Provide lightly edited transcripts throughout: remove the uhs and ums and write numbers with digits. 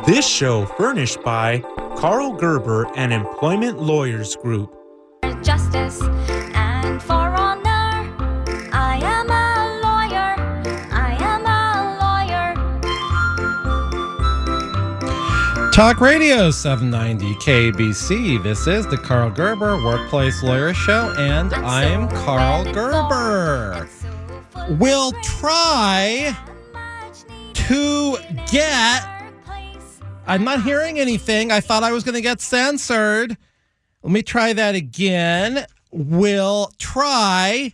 This show furnished by Karl Gerber and Employment Lawyers Group. Justice and for honor, I am a lawyer. I am a lawyer. Talk Radio 790 KABC. This is the Karl Gerber Workplace Lawyer Show, and I'm Karl Gerber. We'll try to get... I'm not hearing anything. I thought I was going to get censored. Let me try that again. We'll try.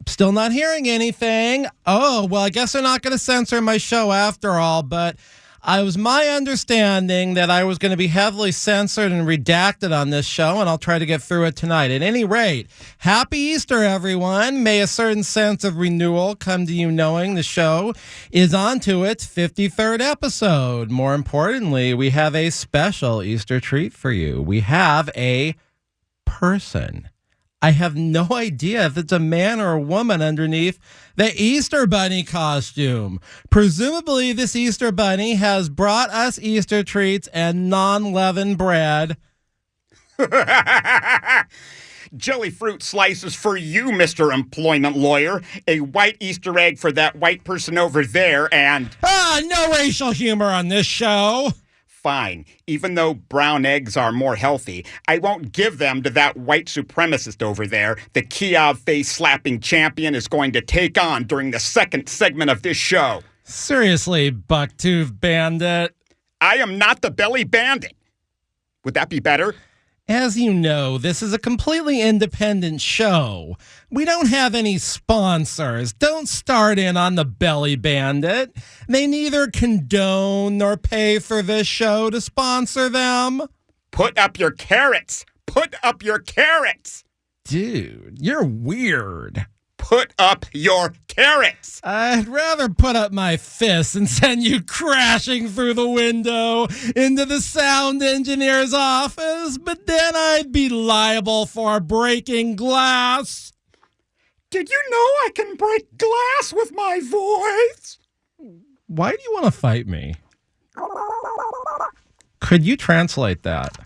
Still not hearing anything. Oh, well, I guess they're not going to censor my show after all, but it was my understanding that I was going to be heavily censored and redacted on this show, and I'll try to get through it tonight. At any rate, happy Easter, everyone. May a certain sense of renewal come to you knowing the show is on to its 53rd episode. More importantly, we have a special Easter treat for you. We have a person. I have no idea if it's a man or a woman underneath the Easter Bunny costume. Presumably, this Easter Bunny has brought us Easter treats and non-leavened bread. Jelly fruit slices for you, Mr. Employment Lawyer. A white Easter egg for that white person over there, and... No racial humor on this show. Fine. Even though brown eggs are more healthy, I won't give them to that white supremacist over there the Kiev face-slapping champion is going to take on during the second segment of this show. Seriously, bucktooth bandit. I am not the belly bandit. Would that be better? As you know, this is a completely independent show. We don't have any sponsors. Don't start in on the belly bandit. They neither condone nor pay for this show to sponsor them. Put up your carrots. Put up your carrots. Dude, you're weird. Put up your carrots. I'd rather put up my fists and send you crashing through the window into the sound engineer's office, but then I'd be liable for breaking glass. Did you know I can break glass with my voice? Why do you want to fight me? Could you translate that?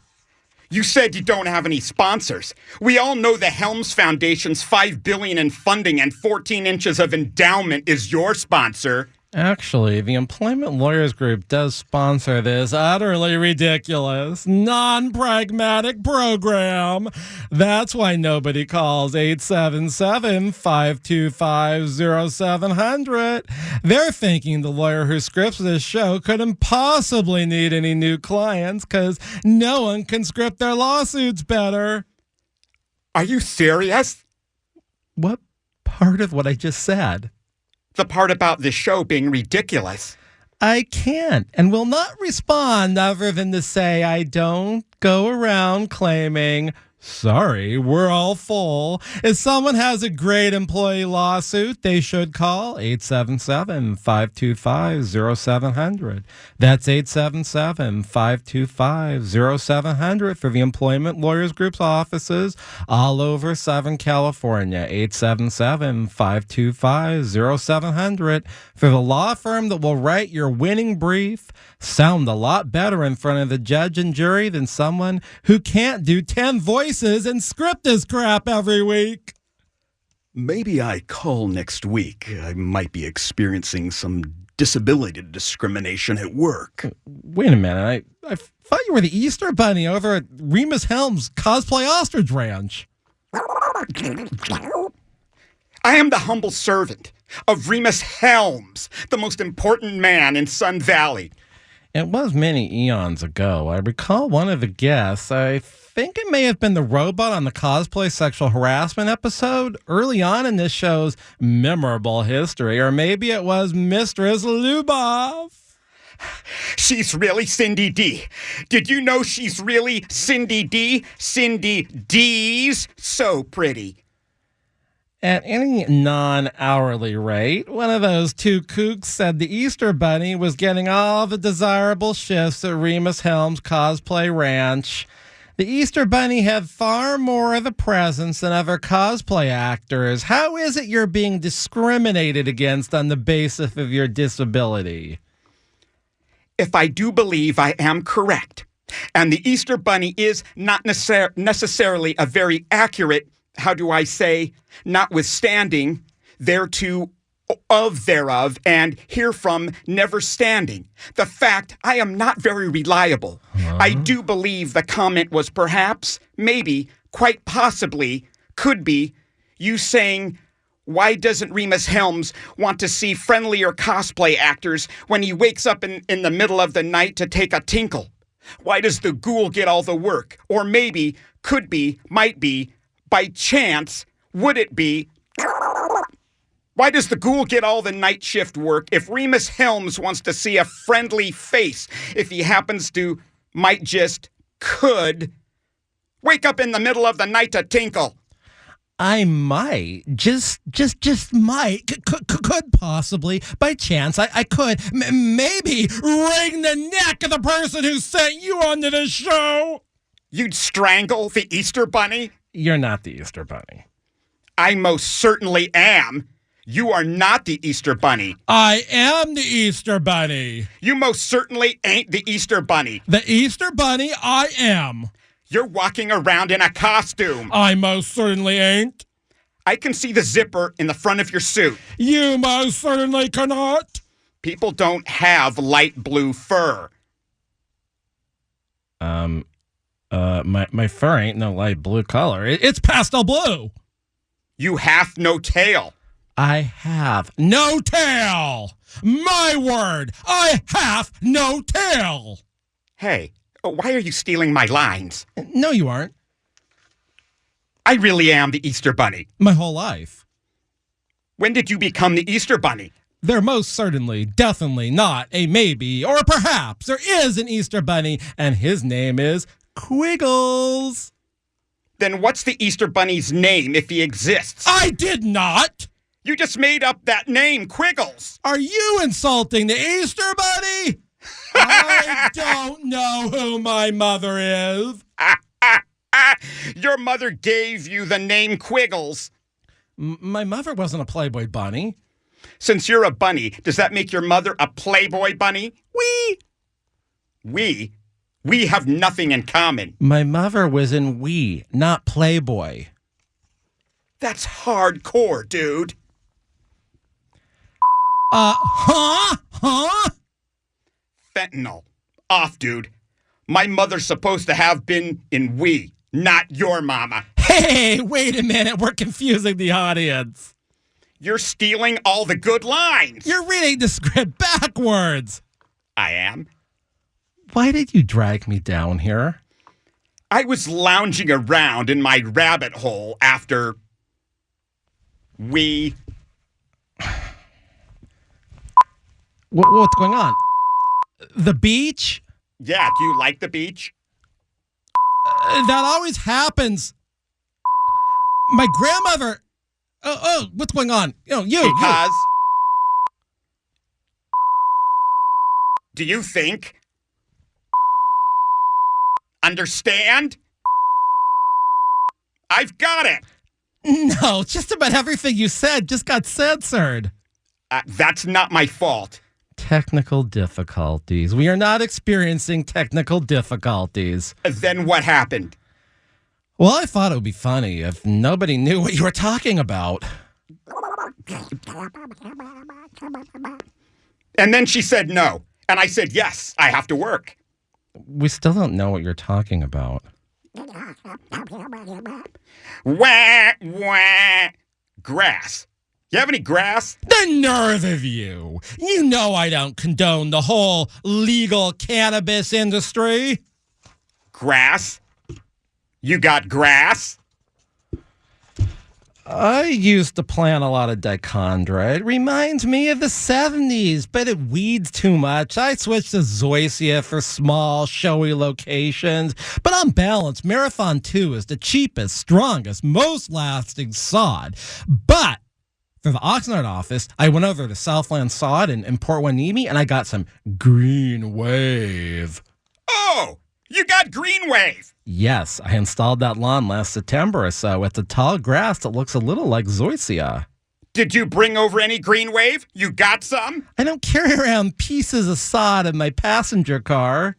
You said you don't have any sponsors. We all know the Helms Foundation's $5 billion in funding and 14 inches of endowment is your sponsor. Actually, the Employment Lawyers Group does sponsor this utterly ridiculous, non-pragmatic program. That's why nobody calls 877-525-0700. They're thinking the lawyer who scripts this show couldn't possibly need any new clients because no one can script their lawsuits better. Are you serious? What part of what I just said? The part about this show being ridiculous. I can't and will not respond other than to say I don't go around claiming, sorry, we're all full. If someone has a great employee lawsuit, they should call 877-525-0700. That's 877-525-0700 for the Employment Lawyers Group's offices all over Southern California. 877-525-0700 for the law firm that will write your winning brief, sound a lot better in front of the judge and jury than someone who can't do 10 voices and script this crap every week. Maybe I call next week. I might be experiencing some disability discrimination at work. Wait a minute. I thought you were the Easter Bunny over at Rhemus Helms Cosplay Ostrich Ranch. I am the humble servant of Rhemus Helms, the most important man in Sun Valley. It was many eons ago. I recall one of the guests, I think it may have been the robot on the Cosplay sexual harassment episode early on in this show's memorable history, or maybe it was Mistress Lubov. She's really Cindy D. Did you know she's really Cindy D? Cindy D's so pretty. At any non-hourly rate, one of those two kooks said the Easter Bunny was getting all the desirable shifts at Rhemus Helms Cosplay Ranch. The Easter Bunny had far more of the presence than other cosplay actors. How is it you're being discriminated against on the basis of your disability? if I do believe I am correct, and the Easter Bunny is not necessarily a very accurate, notwithstanding thereof, and here from never standing. The fact I am not very reliable. I do believe the comment was perhaps, maybe, quite possibly, could be, you saying, why doesn't Rhemus Helms want to see friendlier cosplay actors when he wakes up in the middle of the night to take a tinkle? Why does the ghoul get all the work? Or maybe, could be, might be, by chance, would it be? Why does the ghoul get all the night shift work if Rhemus Helms wants to see a friendly face, if he happens to, might just, could, wake up in the middle of the night to tinkle? I might, just might, could possibly, by chance, I could, maybe wring the neck of the person who sent you onto the show. You'd strangle the Easter Bunny? You're not the Easter Bunny. I most certainly am. You are not the Easter Bunny. I am the Easter Bunny. You most certainly ain't the Easter Bunny. The Easter Bunny I am. You're walking around in a costume. I most certainly ain't. I can see the zipper in the front of your suit. You most certainly cannot. People don't have light blue fur. My fur ain't no light blue color. It's pastel blue. You have no tail. I have no tail. My word, I have no tail. Hey, why are you stealing my lines? No, you aren't. I really am the Easter Bunny. My whole life. When did you become the Easter Bunny? There most certainly, definitely not a maybe, or perhaps there is an Easter Bunny, and his name is Quiggles. Then what's the Easter Bunny's name if he exists? I did not. You just made up that name, Quiggles. Are you insulting the Easter Bunny? I don't know who my mother is. Your mother gave you the name Quiggles. My mother wasn't a Playboy bunny. Since you're a bunny, does that make your mother a Playboy bunny? We have nothing in common. My mother was in We, not Playboy. That's hardcore, dude. Huh? Fentanyl. Off, dude. My mother's supposed to have been in We, not your mama. Hey, wait a minute. We're confusing the audience. You're stealing all the good lines. You're reading the script backwards. I am. Why did you drag me down here? I was lounging around in my rabbit hole after we... What's going on? The beach? Yeah, do you like the beach? That always happens. My grandmother... Oh, what's going on? You. Do you think? Understand? I've got it. No, just about everything you said just got censored. That's not my fault. Technical difficulties. We are not experiencing technical difficulties. Then what happened? Well, I thought it would be funny if nobody knew what you were talking about. And then she said no. And I said, yes, I have to work. We still don't know what you're talking about. Wah, wah. Grass. You have any grass? The nerve of you. You know I don't condone the whole legal cannabis industry. Grass? You got grass? I used to plant a lot of dichondra. It reminds me of the 70s, but it weeds too much. I switched to zoysia for small, showy locations. But on balance, Marathon 2 is the cheapest, strongest, most lasting sod. But for the Oxnard office, I went over to Southland Sod in Port Hueneme, and I got some Green Wave. Oh, you got Green Wave. Yes, I installed that lawn last September or so. It's a tall grass that looks a little like zoysia. Did you bring over any green wave? You got some? I don't carry around pieces of sod in my passenger car.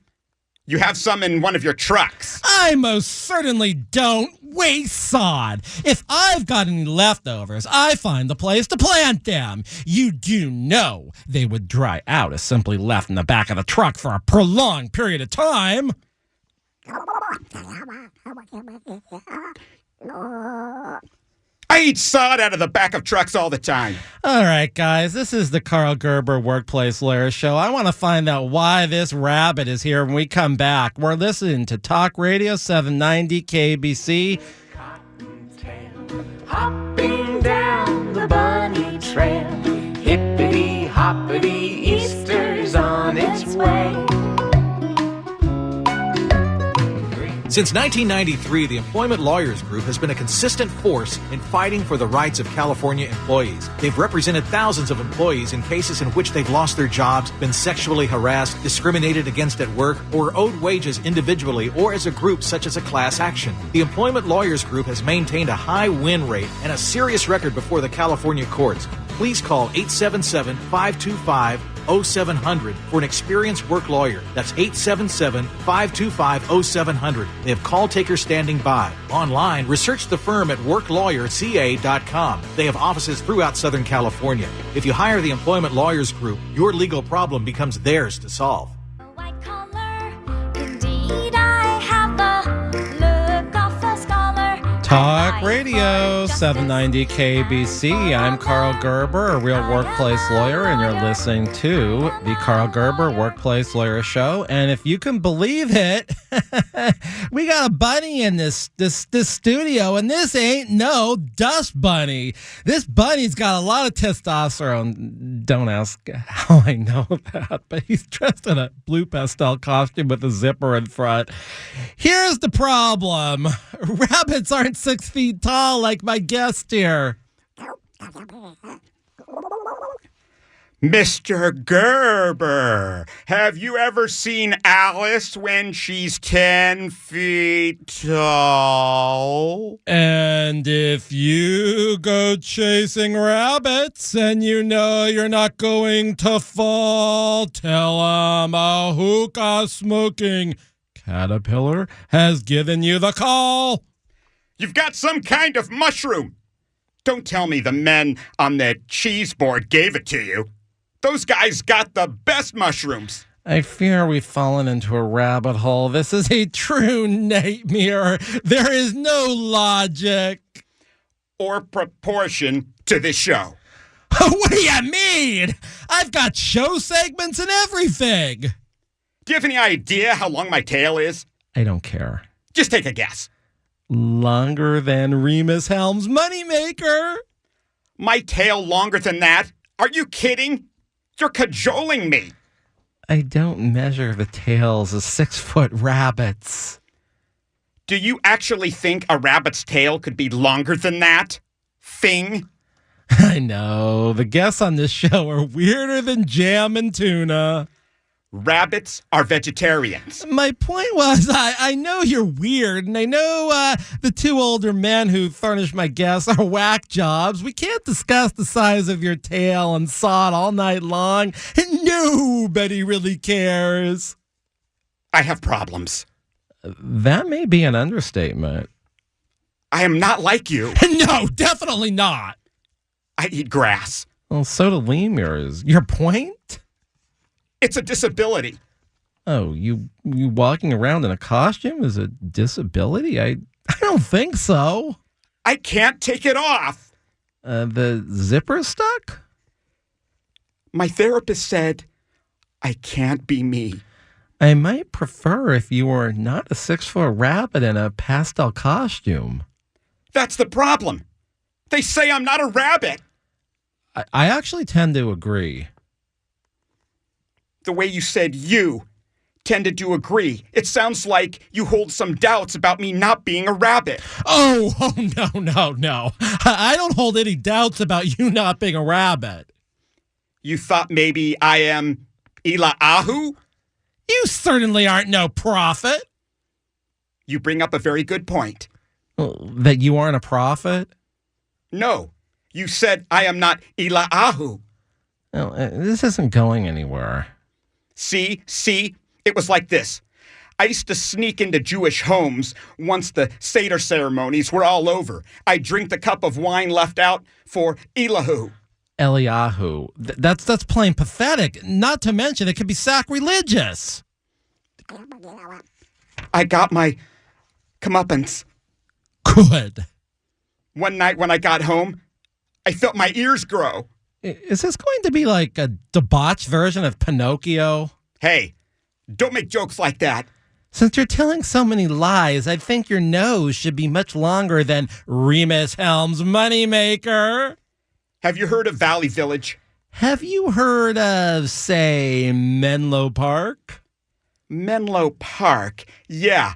You have some in one of your trucks. I most certainly don't waste sod. If I've got any leftovers, I find the place to plant them. You do know they would dry out if simply left in the back of the truck for a prolonged period of time. I eat sod out of the back of trucks all the time. All right, guys, this is the Karl Gerber Workplace Lawyer Show. I want to find out why this rabbit is here when we come back. We're listening to Talk Radio 790 KABC. Hopping down the bunny trail, hippity hoppity, Easter's on its way. Since 1993, the Employment Lawyers Group has been a consistent force in fighting for the rights of California employees. They've represented thousands of employees in cases in which they've lost their jobs, been sexually harassed, discriminated against at work, or owed wages individually or as a group such as a class action. The Employment Lawyers Group has maintained a high win rate and a serious record before the California courts. Please call 877-525-0700 for an experienced work lawyer. That's 877-525-0700. They have call takers standing by. Online, research the firm at worklawyerca.com. They have offices throughout Southern California. If you hire the Employment Lawyers Group, your legal problem becomes theirs to solve. White collar, indeed I have the look of a scholar. Talk Radio 790 KABC. I'm Karl Gerber, a real workplace lawyer, and you're listening to the Karl Gerber Workplace Lawyer Show. And if you can believe it, we got a bunny in this studio, and this ain't no dust bunny. This bunny's got a lot of testosterone. Don't ask how I know that, but he's dressed in a blue pastel costume with a zipper in front. Here's the problem. Rabbits aren't 6 feet tall like my guest here. Mr. Gerber, have you ever seen Alice when she's 10 feet tall? And if you go chasing rabbits and you know you're not going to fall, tell 'em a hookah smoking caterpillar has given you the call. You've got some kind of mushroom. Don't tell me the men on the cheese board gave it to you. Those guys got the best mushrooms. I fear we've fallen into a rabbit hole. This is a true nightmare. There is no logic or proportion to this show. What do you mean? I've got show segments and everything. Do you have any idea how long my tail is? I don't care. Just take a guess. Longer than Rhemus Helms' moneymaker. My tail longer than that? Are you kidding? You're cajoling me. I don't measure the tails of 6-foot rabbits. Do you actually think a rabbit's tail could be longer than that? Thing? I know. The guests on this show are weirder than jam and tuna. Rabbits are vegetarians. My point was, I know you're weird, and I know the two older men who furnish my guests are whack jobs. We can't discuss the size of your tail and sod all night long, and nobody really cares. I have problems. That may be an understatement. I am not like you. No, definitely not. I eat grass. Well, so do lemurs. Your point? It's a disability. Oh, you walking around in a costume is a disability? I don't think so. I can't take it off. The zipper's stuck? My therapist said I can't be me. I might prefer if you were not a 6-foot rabbit in a pastel costume. That's the problem. They say I'm not a rabbit. I actually tend to agree. The way you said you tended to agree. It sounds like you hold some doubts about me not being a rabbit. Oh, no. I don't hold any doubts about you not being a rabbit. You thought maybe I am Eliyahu? You certainly aren't no prophet. You bring up a very good point. That you aren't a prophet? No. You said I am not Eliyahu. No, this isn't going anywhere. See, it was like this. I used to sneak into Jewish homes once the Seder ceremonies were all over. I'd drink the cup of wine left out for Eliyahu. Eliyahu. That's plain pathetic. Not to mention it could be sacrilegious. I got my comeuppance. Good. One night when I got home, I felt my ears grow. Is this going to be like a debauched version of Pinocchio? Hey, don't make jokes like that. Since you're telling so many lies, I think your nose should be much longer than Rhemus Helms' moneymaker. Have you heard of Valley Village? Have you heard of, say, Menlo Park? Menlo Park? Yeah.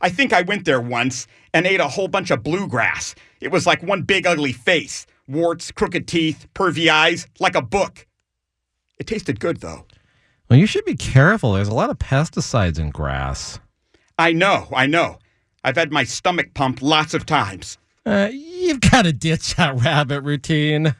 I think I went there once and ate a whole bunch of bluegrass. It was like one big ugly face. Warts, crooked teeth, pervy eyes, like a book. It tasted good, though. Well, you should be careful. There's a lot of pesticides in grass. I know. I've had my stomach pumped lots of times. You've got to ditch that rabbit routine.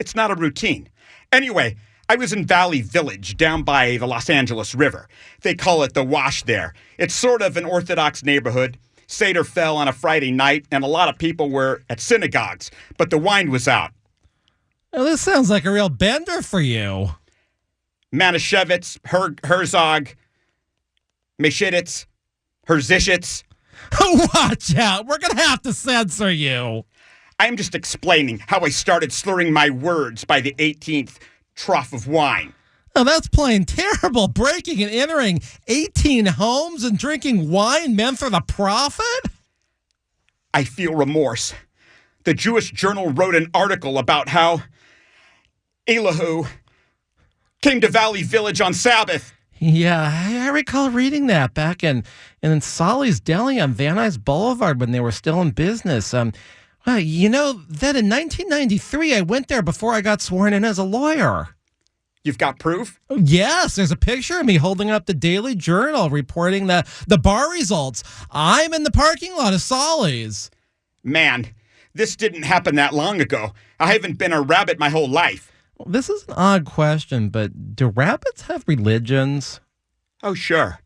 It's not a routine. Anyway, I was in Valley Village down by the Los Angeles River. They call it the Wash there. It's sort of an Orthodox neighborhood. Seder fell on a Friday night, and a lot of people were at synagogues, but the wine was out. Well, this sounds like a real bender for you. Manischewitz, Herzog, Meshititz, Herzishitz. Watch out. We're going to have to censor you. I'm just explaining how I started slurring my words by the 18th trough of wine. Oh, that's plain terrible. Breaking and entering 18 homes and drinking wine meant for the profit? I feel remorse. The Jewish Journal wrote an article about how Eliyahu came to Valley Village on Sabbath. Yeah, I recall reading that back in Solly's Deli on Van Nuys Boulevard when they were still in business. Well, you know that in 1993 I went there before I got sworn in as a lawyer. You've got proof? Oh, yes, there's a picture of me holding up the Daily Journal reporting the bar results. I'm in the parking lot of Solly's. Man, this didn't happen that long ago. I haven't been a rabbit my whole life. Well, this is an odd question, but do rabbits have religions? Oh, sure.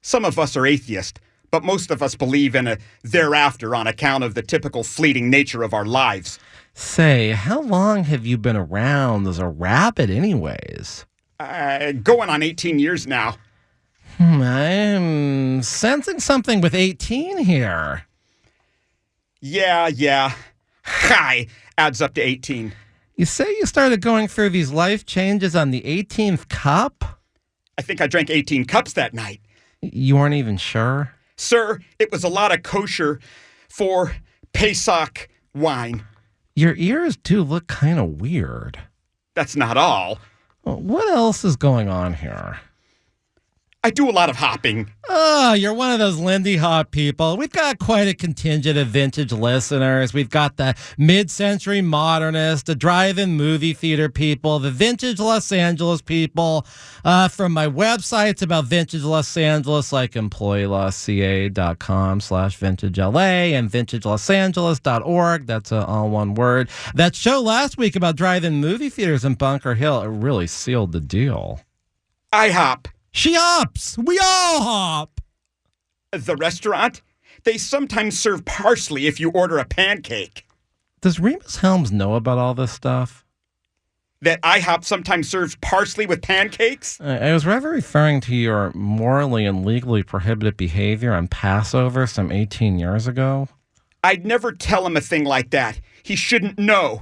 Some of us are atheists, but most of us believe in a thereafter on account of the typical fleeting nature of our lives. Say, how long have you been around as a rabbit anyways? Going on 18 years now. I'm sensing something with 18 here. Yeah. Hi adds up to 18. You say you started going through these life changes on the 18th cup? I think I drank 18 cups that night. You weren't even sure? Sir, it was a lot of kosher for Pesach wine. Your ears do look kind of weird. That's not all. What else is going on here? I do a lot of hopping. Oh, you're one of those Lindy Hop people. We've got quite a contingent of vintage listeners. We've got the mid-century modernists, the drive-in movie theater people, the vintage Los Angeles people. From my websites about vintage Los Angeles, like employeelosca.com/vintage-LA and vintagelosangeles.org. That's all one word. That show last week about drive-in movie theaters in Bunker Hill, it really sealed the deal. I hop. She hops. We all hop. The restaurant? They sometimes serve parsley if you order a pancake. Does Rhemus Helms know about all this stuff? That IHOP sometimes serves parsley with pancakes? I was rather referring to your morally and legally prohibited behavior on Passover some 18 years ago. I'd never tell him a thing like that. He shouldn't know.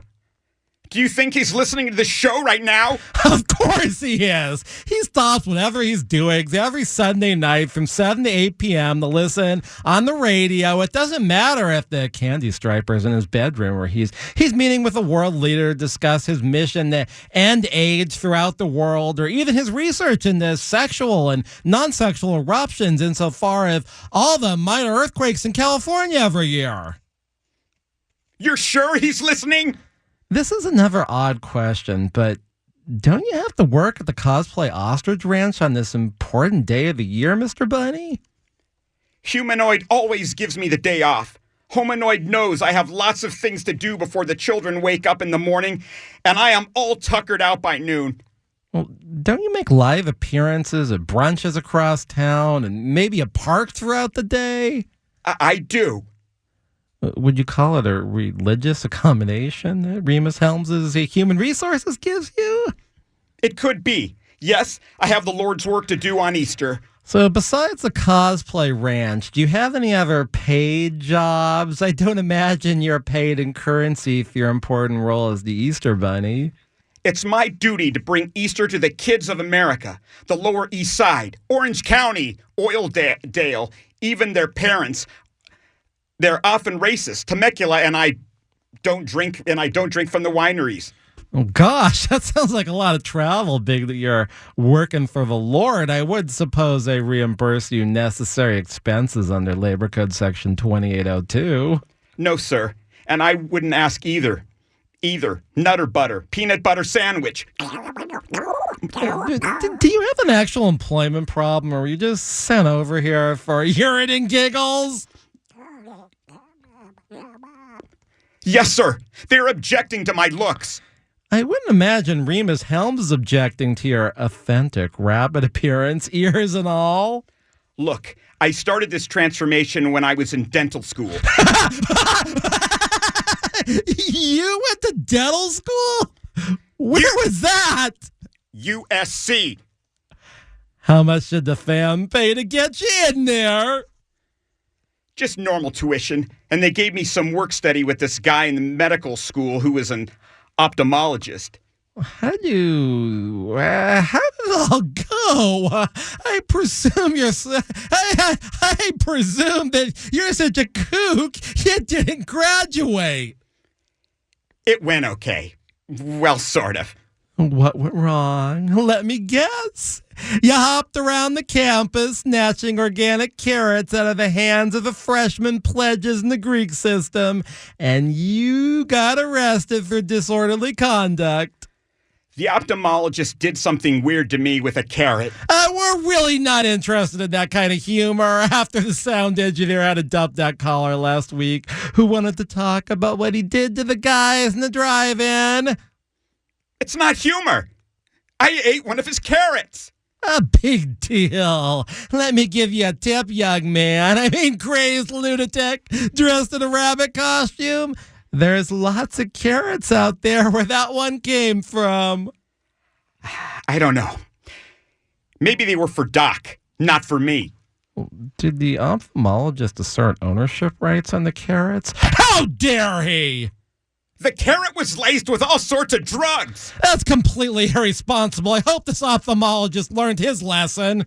Do you think he's listening to this show right now? Of course he is. He stops whatever he's doing every Sunday night from 7 to 8 p.m. to listen on the radio. It doesn't matter if the candy striper's in his bedroom or he's meeting with a world leader to discuss his mission to end AIDS throughout the world, or even his research into sexual and non-sexual eruptions insofar as all the minor earthquakes in California every year. You're sure he's listening? This is another odd question, but don't you have to work at the Cosplay Ostrich Ranch on this important day of the year, Mr. Bunny? Humanoid always gives me the day off. Hominoid knows I have lots of things to do before the children wake up in the morning, and I am all tuckered out by noon. Well, don't you make live appearances at brunches across town and maybe a park throughout the day? I do. Would you call it a religious accommodation that Rhemus Helms' Human Resources gives you? It could be. Yes, I have the Lord's work to do on Easter. So besides the Cosplay ranch, do you have any other paid jobs? I don't imagine you're paid in currency for your important role as the Easter Bunny. It's my duty to bring Easter to the kids of America, the Lower East Side, Orange County, Oildale, even their parents. They're often racist. Temecula, and I don't drink from the wineries. Oh, gosh, that sounds like a lot of travel, Big, that you're working for the Lord. I would suppose they reimburse you necessary expenses under Labor Code Section 2802. No, sir. And I wouldn't ask either. Nutter butter, peanut butter sandwich. Do you have an actual employment problem, or were you just sent over here for urine and giggles? Yes, sir. They're objecting to my looks. I wouldn't imagine Rhemus Helms is objecting to your authentic rabbit appearance, ears and all. Look, I started this transformation when I was in dental school. You went to dental school? Where was that? USC. How much did the fam pay to get you in there? Just normal tuition. And they gave me some work study with this guy in the medical school who was an ophthalmologist. How did it all go? I presume I presume that you're such a kook you didn't graduate. It went okay. Well, sort of. What went wrong? Let me guess. You hopped around the campus snatching organic carrots out of the hands of the freshman pledges in the Greek system, and you got arrested for disorderly conduct. The ophthalmologist did something weird to me with a carrot. We're really not interested in that kind of humor after the sound engineer had to dump that caller last week who wanted to talk about what he did to the guys in the drive-in. It's not humor. I ate one of his carrots. A big deal. Let me give you a tip, young man. I mean, crazed lunatic dressed in a rabbit costume. There's lots of carrots out there where that one came from. I don't know. Maybe they were for Doc, not for me. Did the ophthalmologist assert ownership rights on the carrots? How dare he! The carrot was laced with all sorts of drugs. That's completely irresponsible. I hope this ophthalmologist learned his lesson.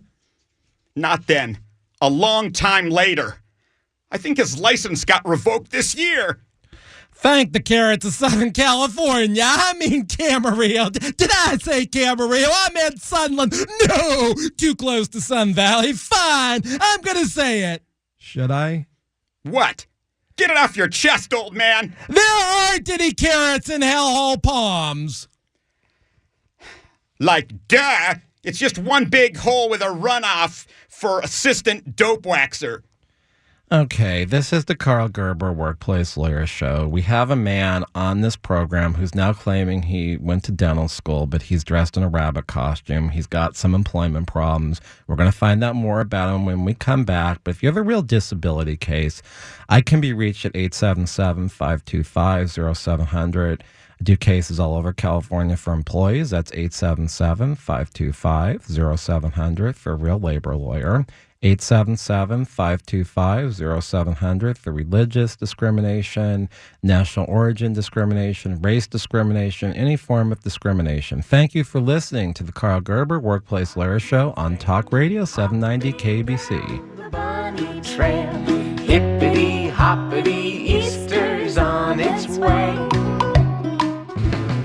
Not then. A long time later. I think his license got revoked this year. Thank the carrots of Southern California. I mean Camarillo. Did I say Camarillo? I meant Sunland. No, too close to Sun Valley. Fine, I'm going to say it. Should I? What? Get it off your chest, old man. There aren't any carrots in Hellhole Palms. Like, duh. It's just one big hole with a runoff for assistant dope waxer. Okay, this is the Karl Gerber Workplace Lawyer Show. We have a man on this program who's now claiming he went to dental school, but he's dressed in a rabbit costume. He's got some employment problems. We're going to find out more about him when we come back. But if you have a real disability case, I can be reached at 877-525-0700. I do cases all over California for employees. That's 877-525-0700 for a real labor lawyer. 877-525-0700 for religious discrimination, national origin discrimination, race discrimination, any form of discrimination. Thank you for listening to the Karl Gerber Workplace Lawyer Show on Talk Radio 790 KABC. The bunny trail, hippity hoppity, Easter's on its way.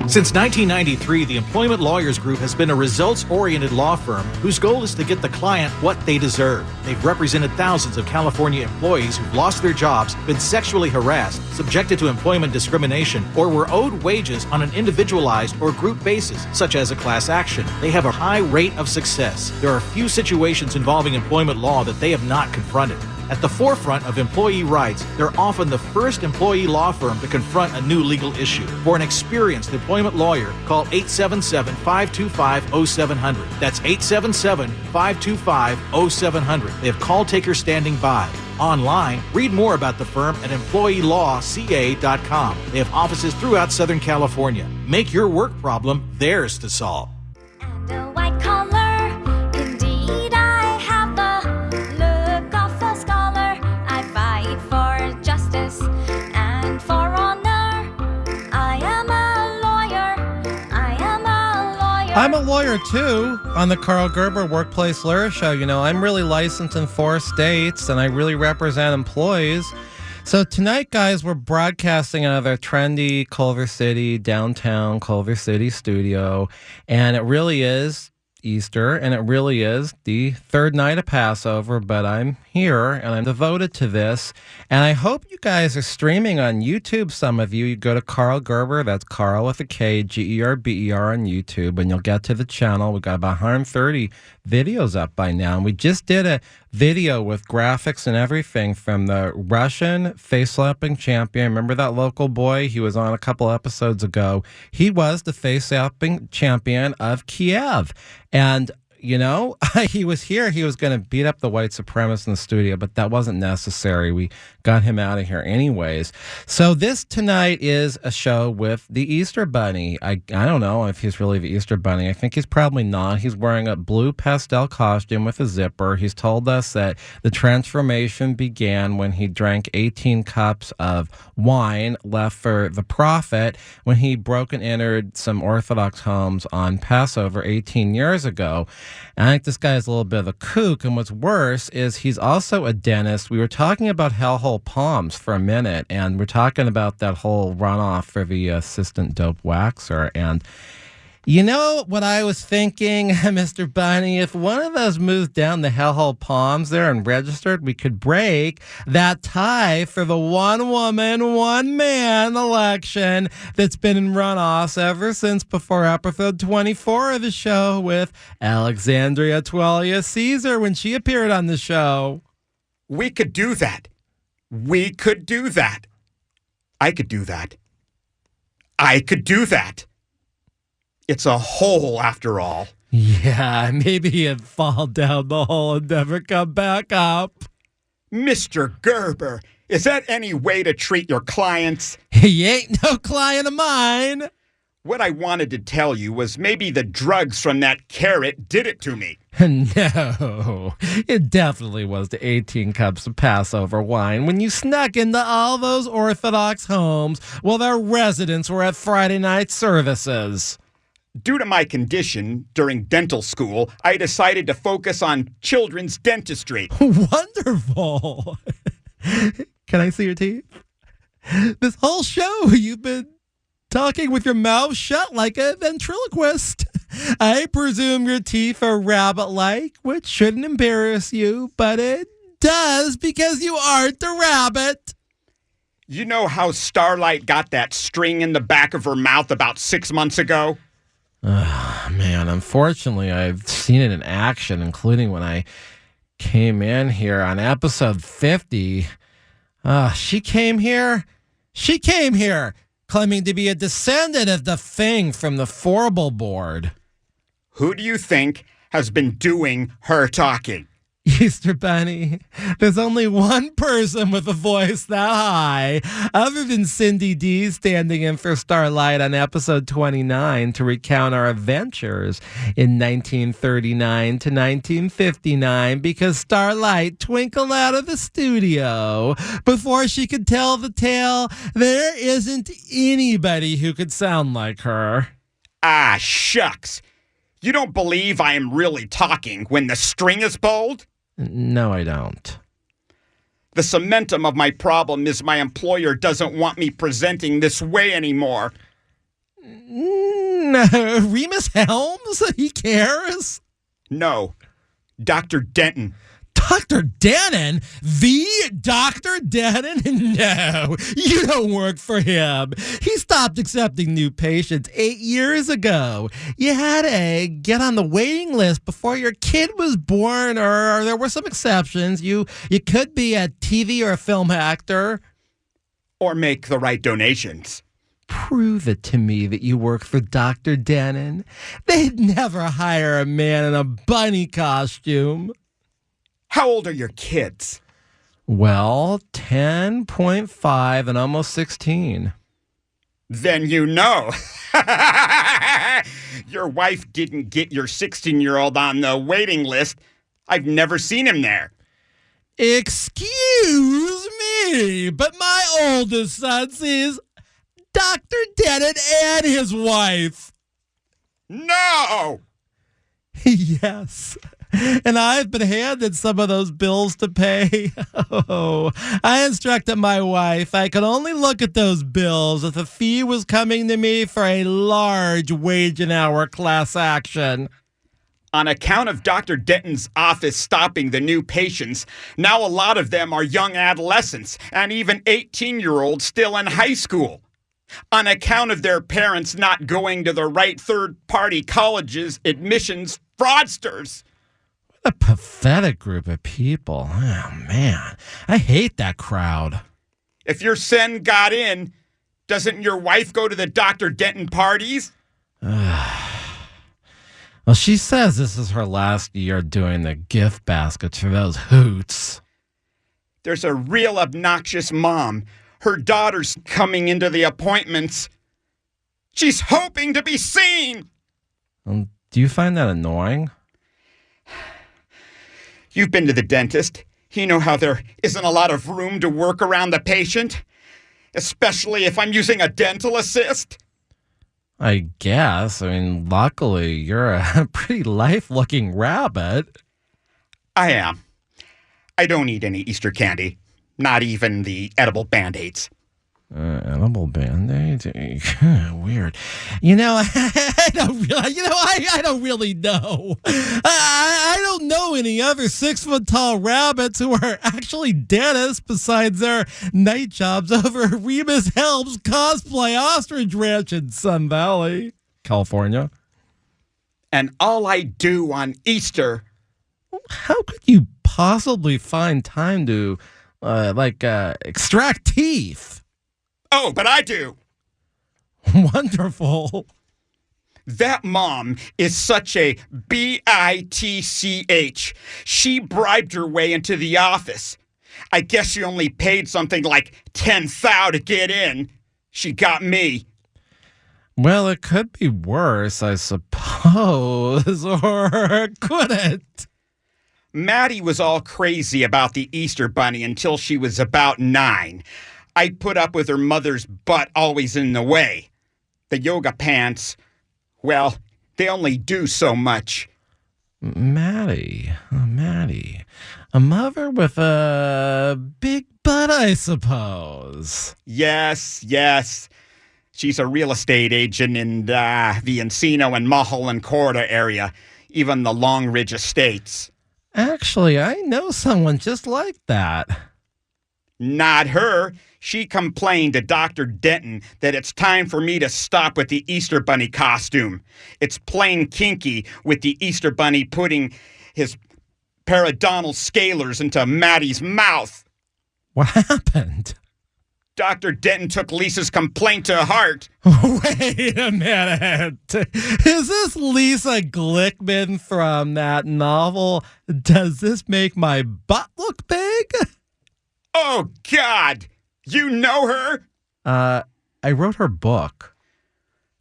Since 1993, the Employment Lawyers Group has been a results-oriented law firm whose goal is to get the client what they deserve. They've represented thousands of California employees who've lost their jobs, been sexually harassed, subjected to employment discrimination, or were owed wages on an individualized or group basis, such as a class action. They have a high rate of success. There are few situations involving employment law that they have not confronted. At the forefront of employee rights, they're often the first employee law firm to confront a new legal issue. For an experienced employment lawyer, call 877-525-0700. That's 877-525-0700. They have call takers standing by. Online, read more about the firm at employeelawca.com. They have offices throughout Southern California. Make your work problem theirs to solve. And a white collar, indeed I have the look of a scholar. I fight for justice and for honor. I am a lawyer. I am a lawyer. I'm a lawyer too on the Karl Gerber Workplace Lawyer Show. You know, I'm really licensed in 4 states and I really represent employees. So tonight, guys, we're broadcasting out of our trendy Culver City, downtown Culver City studio. And it really is Easter, and it really is the third night of Passover, but I'm here, and I'm devoted to this. And I hope you guys are streaming on YouTube, some of you. You go to Karl Gerber, that's Karl with a K, Gerber on YouTube, and you'll get to the channel. We've got about 130 videos up by now, and we just did a video with graphics and everything from the Russian face-slapping champion. Remember that local boy? He was on a couple episodes ago. He was the face-slapping champion of Kiev. And, you know, he was here. He was going to beat up the white supremacists in the studio, but that wasn't necessary. We got him out of here anyways. So this tonight is a show with the Easter Bunny. I don't know if he's really the Easter Bunny. I think he's probably not. He's wearing a blue pastel costume with a zipper. He's told us that the transformation began when he drank 18 cups of wine left for the prophet when he broke and entered some Orthodox homes on Passover 18 years ago. And I think this guy is a little bit of a kook. And what's worse is he's also a dentist. We were talking about hellhole palms for a minute, and we're talking about that whole runoff for the assistant dope waxer. And you know what I was thinking, Mr. Bunny? If one of us moves down the hellhole palms there and registered, we could break that tie for the one woman, one man election that's been in runoffs ever since before episode 24 of the show with Alexandria Twalia Caesar when she appeared on the show. We could do that. We could do that. I could do that. I could do that. It's a hole, after all. Yeah, maybe he'd fall down the hole and never come back up. Mr. Gerber, is that any way to treat your clients? He ain't no client of mine. What I wanted to tell you was maybe the drugs from that carrot did it to me. No, it definitely was the 18 cups of Passover wine when you snuck into all those Orthodox homes while their residents were at Friday night services. Due to my condition during dental school, I decided to focus on children's dentistry. Wonderful. Can I see your teeth? This whole show, you've been talking with your mouth shut like a ventriloquist. I presume your teeth are rabbit-like, which shouldn't embarrass you, but it does because you aren't a rabbit. You know how Starlight got that string in the back of her mouth about 6 months ago? Man, unfortunately, I've seen it in action, including when I came in here on episode 50. She came here claiming to be a descendant of the thing from the Forble board. Who do you think has been doing her talking? Easter Bunny, there's only one person with a voice that high, other than Cindy D standing in for Starlight on episode 29 to recount our adventures in 1939 to 1959 because Starlight twinkled out of the studio before she could tell the tale. There isn't anybody who could sound like her. Ah, shucks. You don't believe I am really talking when the string is pulled? No, I don't. The cementum of my problem is my employer doesn't want me presenting this way anymore. No, Rhemus Helms? He cares? No, Dr. Dentin. Dr. Dentin? The Dr. Dentin? No, you don't work for him. He stopped accepting new patients 8 years ago. You had to get on the waiting list before your kid was born, or there were some exceptions. You could be a TV or a film actor. Or make the right donations. Prove it to me that you work for Dr. Dentin. They'd never hire a man in a bunny costume. How old are your kids? Well, 10.5 and almost 16. Then you know. Your wife didn't get your 16-year-old on the waiting list. I've never seen him there. Excuse me, but my oldest son sees Dr. Dentin and his wife. No! Yes. And I've been handed some of those bills to pay. Oh, I instructed my wife I could only look at those bills if the fee was coming to me for a large wage and hour class action. On account of Dr. Denton's office stopping the new patients, now a lot of them are young adolescents and even 18-year-olds still in high school. On account of their parents not going to the right third-party colleges, admissions, fraudsters. A pathetic group of people. Oh, man. I hate that crowd. If your son got in, doesn't your wife go to the Dr. Dentin parties? Well, she says this is her last year doing the gift baskets for those hoots. There's a real obnoxious mom. Her daughter's coming into the appointments. She's hoping to be seen. Do you find that annoying? You've been to the dentist. You know how there isn't a lot of room to work around the patient, especially if I'm using a dental assist. I guess. I mean, luckily, you're a pretty life-looking rabbit. I am. I don't eat any Easter candy, not even the edible Band-Aids. Edible Band-Aids? Weird. You know, I don't really know. I don't know any other 6-foot-tall rabbits who are actually dentists besides their night jobs over at Rhemus Helms Cosplay Ostrich Ranch in Sun Valley, California. And all I do on Easter... How could you possibly find time to, extract teeth? Oh, but I do. Wonderful. That mom is such a bitch. She bribed her way into the office. I guess she only paid something like $10,000 to get in. She got me. Well, it could be worse, I suppose, or could it? Maddie was all crazy about the Easter Bunny until she was about 9. I put up with her mother's butt always in the way. The yoga pants, well, they only do so much. Maddie. A mother with a big butt, I suppose. Yes. She's a real estate agent in the Encino and Mulholland Corridor area, even the Long Ridge Estates. Actually, I know someone just like that. Not her. She complained to Dr. Dentin that it's time for me to stop with the Easter Bunny costume. It's plain kinky with the Easter Bunny putting his periodontal scalers into Maddie's mouth. What happened? Dr. Dentin took Lisa's complaint to heart. Wait a minute. Is this Lisa Glickman from that novel, Does This Make My Butt Look Big? Oh, God! You know her? I wrote her book.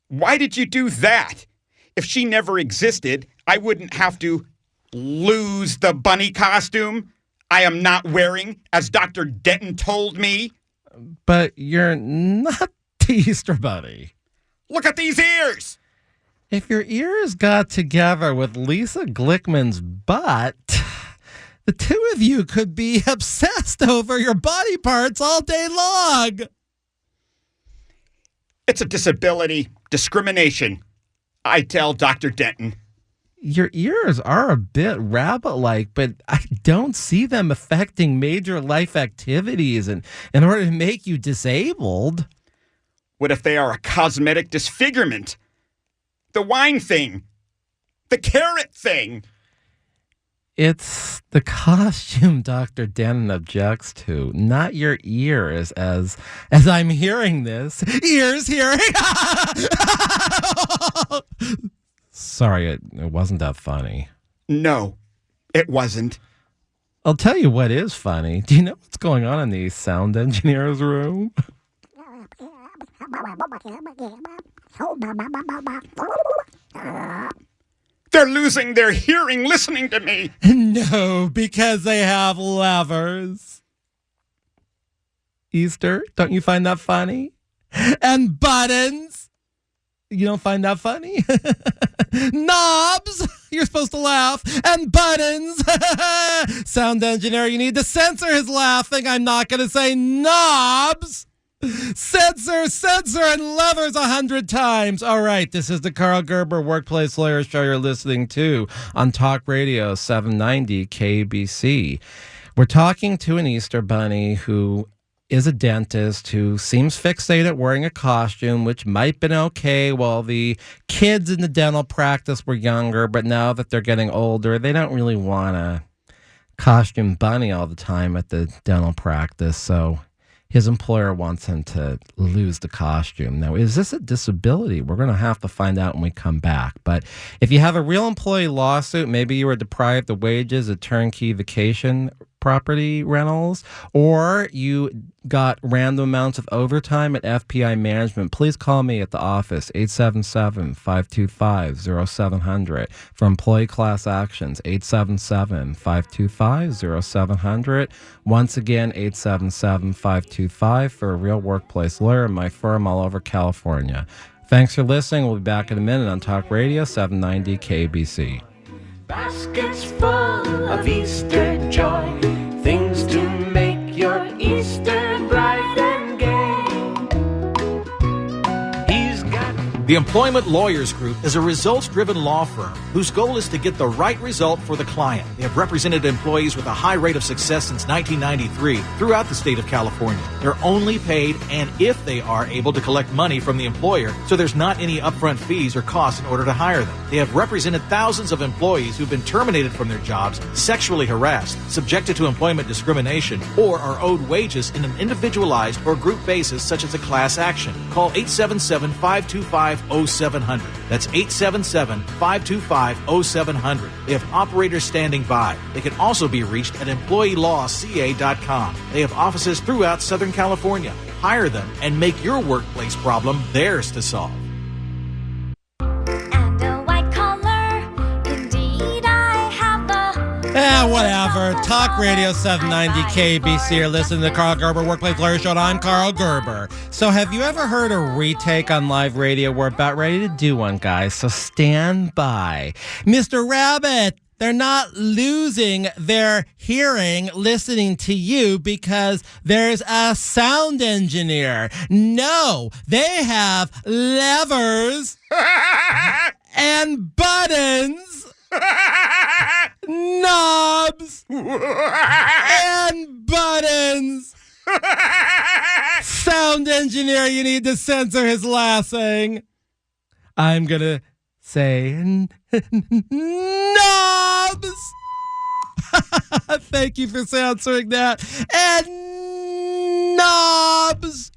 Why did you do that? If she never existed, I wouldn't have to lose the bunny costume I am not wearing, as Dr. Dentin told me. But you're not the Easter Bunny. Look at these ears! If your ears got together with Lisa Glickman's butt, the two of you could be obsessed over your body parts all day long. It's a disability. Discrimination. I tell Dr. Dentin. Your ears are a bit rabbit-like, but I don't see them affecting major life activities in order to make you disabled. What if they are a cosmetic disfigurement? The wine thing. The carrot thing. It's the costume Dr. Dentin objects to, not your ears, as I'm hearing this. Ears hearing. Sorry, it wasn't that funny. No, it wasn't. I'll tell you what is funny. Do you know what's going on in the sound engineer's room? They're losing their hearing listening to me. No, because they have levers. Easter, don't you find that funny? And buttons. You don't find that funny? Knobs. You're supposed to laugh. And buttons. Sound engineer, you need to censor his laughing. I'm not going to say knobs. Censor, and levers 100 times. All right, this is the Karl Gerber Workplace Lawyer Show you're listening to on Talk Radio 790 KABC. We're talking to an Easter bunny who is a dentist who seems fixated at wearing a costume, which might have been okay while the kids in the dental practice were younger, but now that they're getting older, they don't really want a costume bunny all the time at the dental practice, so his employer wants him to lose the costume. Now, is this a disability? We're going to have to find out when we come back. But if you have a real employee lawsuit, maybe you were deprived of wages at turnkey vacation property rentals, or you got random amounts of overtime at FPI management, please call me at the office, 877-525-0700. For employee class actions, 877-525-0700. Once again, 877-525 for a real workplace lawyer in my firm all over California. Thanks for listening. We'll be back in a minute on Talk Radio 790 KABC. Baskets full of Easter joy, things to make your Easter bright and gay. He's got The Employment Lawyers Group is a results-driven law firm whose goal is to get the right result for the client. They have represented employees with a high rate of success since 1993 throughout the state of California. They're only paid and if they are able to collect money from the employer, so there's not any upfront fees or costs in order to hire them. They have represented thousands of employees who've been terminated from their jobs, sexually harassed, subjected to employment discrimination, or are owed wages in an individualized or group basis such as a class action. Call 877-525-0700. That's 877-525-0700. They have operators standing by. They can also be reached at employeelawca.com. They have offices throughout Southern California. Hire them and make your workplace problem theirs to solve. And a white collar, indeed I have the Whatever. Talk Radio 790 KABC. You're listening to the Karl Gerber Workplace Lawyer Show. I'm Karl Gerber. So have you ever heard a retake on live radio? We're about ready to do one, guys, so stand by. Mr. Rabbit, they're not losing their hearing listening to you because there's a sound engineer. No, they have levers and buttons, knobs and buttons. Sound engineer, you need to censor his laughing. I'm gonna say knobs. Thank you for censoring that. And knobs.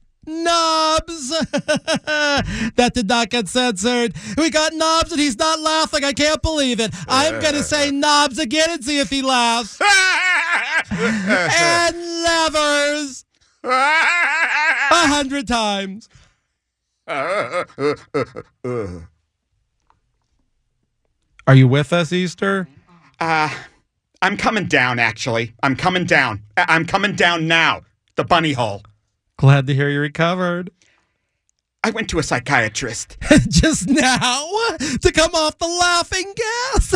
That did not get censored. We got knobs and he's not laughing. I can't believe it. I'm going to say knobs again and see if he laughs. And levers 100 times. Are you with us, Easter? I'm coming down, actually. I'm coming down. I'm coming down now. The bunny hole. Glad to hear you recovered. I went to a psychiatrist. Just now? To come off the laughing gas?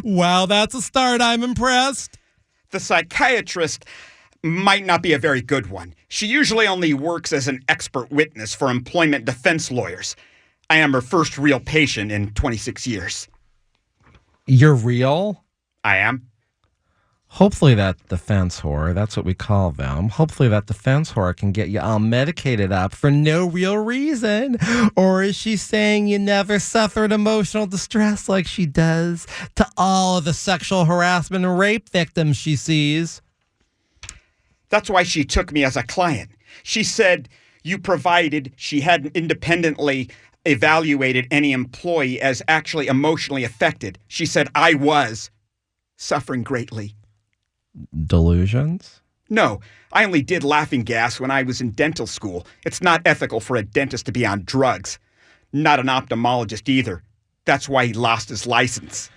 Wow, that's a start. I'm impressed. The psychiatrist might not be a very good one. She usually only works as an expert witness for employment defense lawyers. I am her first real patient in 26 years. You're real? I am. Hopefully that defense whore, that's what we call them, hopefully that defense whore can get you all medicated up for no real reason. Or is she saying you never suffered emotional distress like she does to all of the sexual harassment and rape victims she sees? That's why she took me as a client. She said you provided she hadn't independently evaluated any employee as actually emotionally affected. She said I was suffering greatly. Delusions? No, I only did laughing gas when I was in dental school. It's not ethical for a dentist to be on drugs. Not an ophthalmologist either. That's why he lost his license.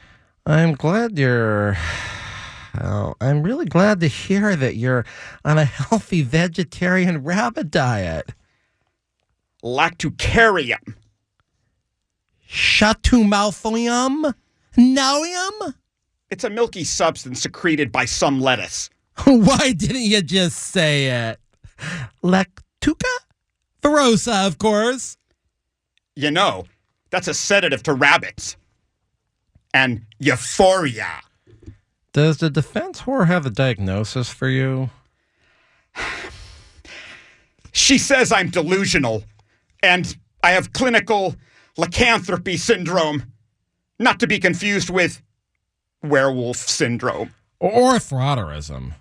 I'm glad you're... Oh, I'm really glad to hear that you're on a healthy vegetarian rabbit diet. Lactucarium. Shatumalthium? Nauium? It's a milky substance secreted by some lettuce. Why didn't you just say it? Lactuca? Ferosa, of course. You know, that's a sedative to rabbits. And euphoria. Does the defense whore have a diagnosis for you? She says I'm delusional, and I have clinical lycanthropy syndrome, not to be confused with werewolf syndrome. Or throtterism.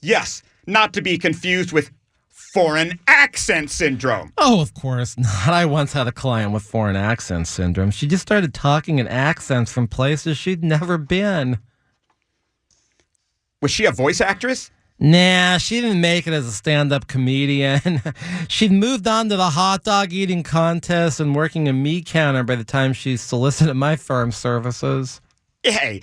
Yes, not to be confused with foreign accent syndrome. Oh, of course not. I once had a client with foreign accent syndrome. She just started talking in accents from places she'd never been. Was she a voice actress? Nah, she didn't make it as a stand-up comedian. She'd moved on to the hot dog eating contest and working a meat counter by the time she solicited my firm's services. Hey,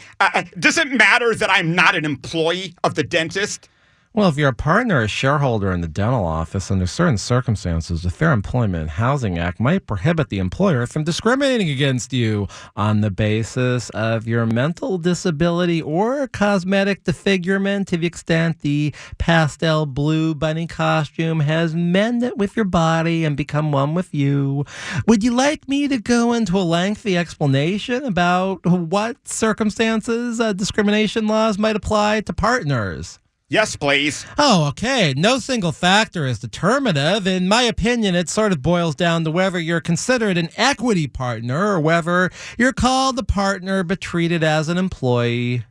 does it matter that I'm not an employee of the dentist? Well, if you're a partner or shareholder in the dental office, under certain circumstances, the Fair Employment and Housing Act might prohibit the employer from discriminating against you on the basis of your mental disability or cosmetic disfigurement to the extent the pastel blue bunny costume has mended with your body and become one with you. Would you like me to go into a lengthy explanation about what circumstances discrimination laws might apply to partners? Yes, please. Oh, okay. No single factor is determinative. In my opinion, it sort of boils down to whether you're considered an equity partner or whether you're called a partner but treated as an employee.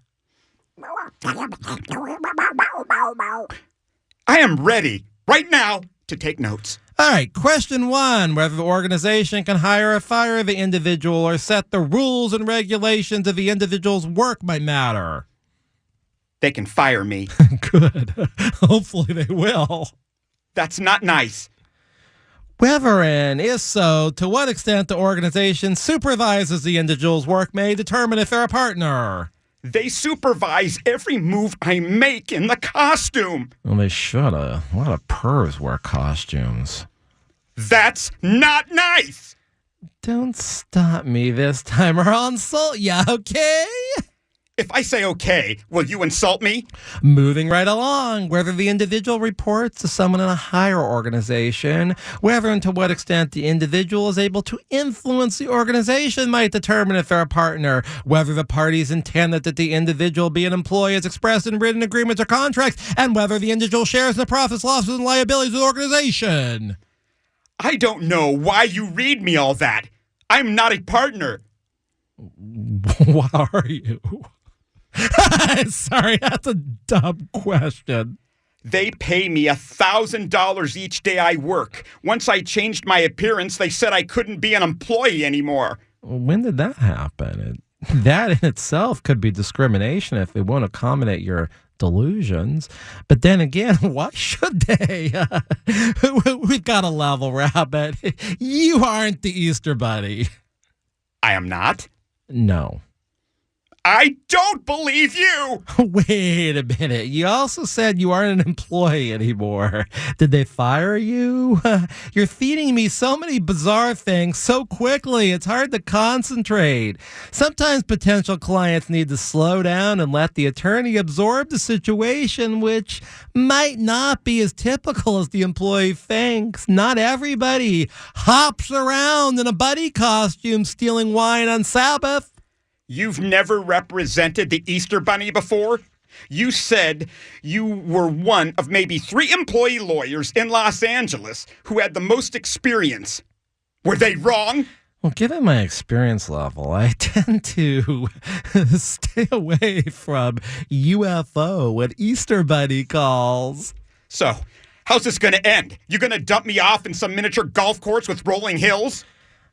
I am ready, right now, to take notes. All right, question 1, whether the organization can hire or fire the individual or set the rules and regulations of the individual's work might matter. They can fire me. Good. Hopefully they will. That's not nice. Whether and if so, to what extent the organization supervises the individual's work may determine if they're a partner. They supervise every move I make in the costume. Well, they should have. A lot of pervs wear costumes. That's not nice. Don't stop me this time or I'll insult ya, okay? If I say okay, will you insult me? Moving right along, whether the individual reports to someone in a higher organization, whether and to what extent the individual is able to influence the organization might determine if they're a partner, whether the parties intended that the individual be an employee as expressed in written agreements or contracts, and whether the individual shares in the profits, losses, and liabilities of the organization. I don't know why you read me all that. I'm not a partner. What are you? Sorry, that's a dumb question. They pay me $1,000 each day I work. Once I changed my appearance, they said I couldn't be an employee anymore. When did that happen? That in itself could be discrimination if they won't accommodate your delusions. But then again, why should they? We've got a level, Rabbit. You aren't the Easter Bunny. I am not. No. I don't believe you! Wait a minute. You also said you aren't an employee anymore. Did they fire you? You're feeding me so many bizarre things so quickly, it's hard to concentrate. Sometimes potential clients need to slow down and let the attorney absorb the situation, which might not be as typical as the employee thinks. Not everybody hops around in a buddy costume stealing wine on Sabbath. You've never represented the Easter Bunny before? You said you were one of maybe 3 employee lawyers in Los Angeles who had the most experience. Were they wrong? Well, given my experience level, I tend to stay away from UFO and Easter Bunny calls. So, how's this going to end? You going to dump me off in some miniature golf course with rolling hills?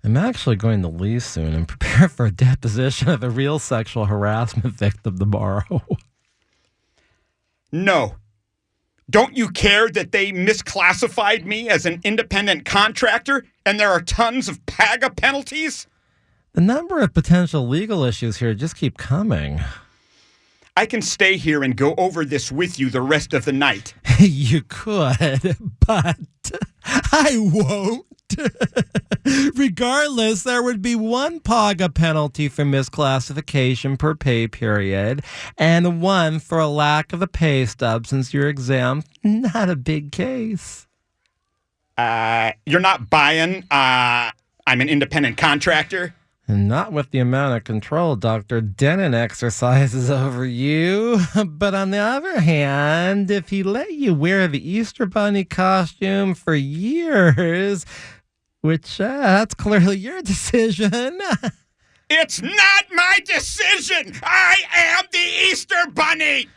I'm actually going to leave soon and prepare for a deposition of a real sexual harassment victim tomorrow. No. Don't you care that they misclassified me as an independent contractor and there are tons of PAGA penalties? The number of potential legal issues here just keep coming. I can stay here and go over this with you the rest of the night. You could, but I won't. Regardless, there would be 1 PAGA penalty for misclassification per pay period and 1 for a lack of a pay stub since you're exempt. Not a big case. You're not buying, I'm an independent contractor? And not with the amount of control Dr. Dentin exercises over you. But on the other hand, if he let you wear the Easter Bunny costume for years, which that's clearly your decision. It's not my decision! I am the Easter Bunny!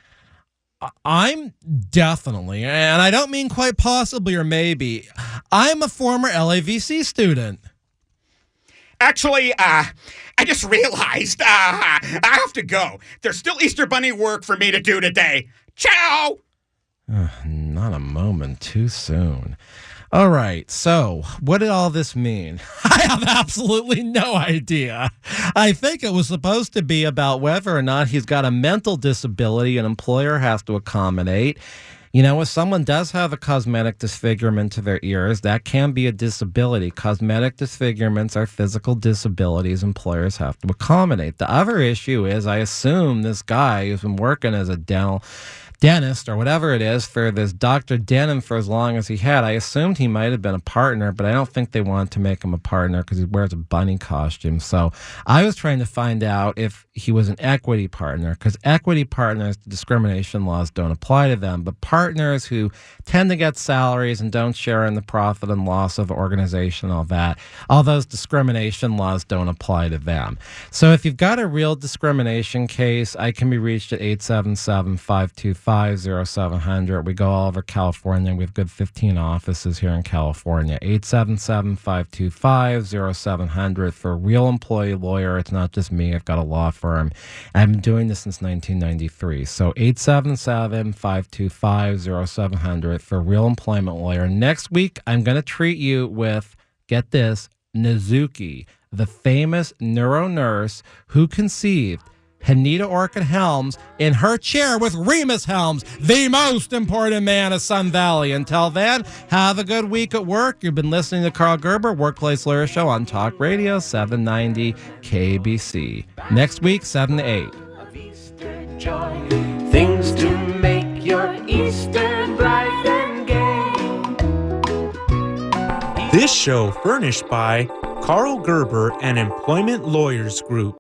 I'm definitely, and I don't mean quite possibly or maybe, I'm a former LAVC student. Actually, I just realized, I have to go. There's still Easter Bunny work for me to do today. Ciao! Not a moment too soon. All right, so what did all this mean? I have absolutely no idea. I think it was supposed to be about whether or not he's got a mental disability an employer has to accommodate. You know, if someone does have a cosmetic disfigurement to their ears, that can be a disability. Cosmetic disfigurements are physical disabilities employers have to accommodate. The other issue is, I assume this guy who's been working as a dentist or whatever it is for this Dr. Dentin for as long as he had, I assumed he might have been a partner, but I don't think they wanted to make him a partner because he wears a bunny costume. So I was trying to find out if he was an equity partner, because equity partners, discrimination laws don't apply to them, but partners who tend to get salaries and don't share in the profit and loss of the organization, all those discrimination laws don't apply to them. So if you've got a real discrimination case, I can be reached at 877-525-0700. We go all over California. We have good 15 offices here in California. 877-525-0700 for a real employee lawyer. It's not just me. I've got a law firm. I've been doing this since 1993. So 877-525-0700 for a real employment lawyer. Next week, I'm going to treat you with, get this, Nizuki, the famous neuro nurse who conceived Hanita Orchid Helms in her chair with Rhemus Helms, the most important man of Sun Valley. Until then, have a good week at work. You've been listening to Karl Gerber, Workplace Lawyer Show on Talk Radio 790 KABC. Next week, 7 to 8. Of Easter joy, things to make your Easter bright and gay. This show furnished by Karl Gerber and Employment Lawyers Group.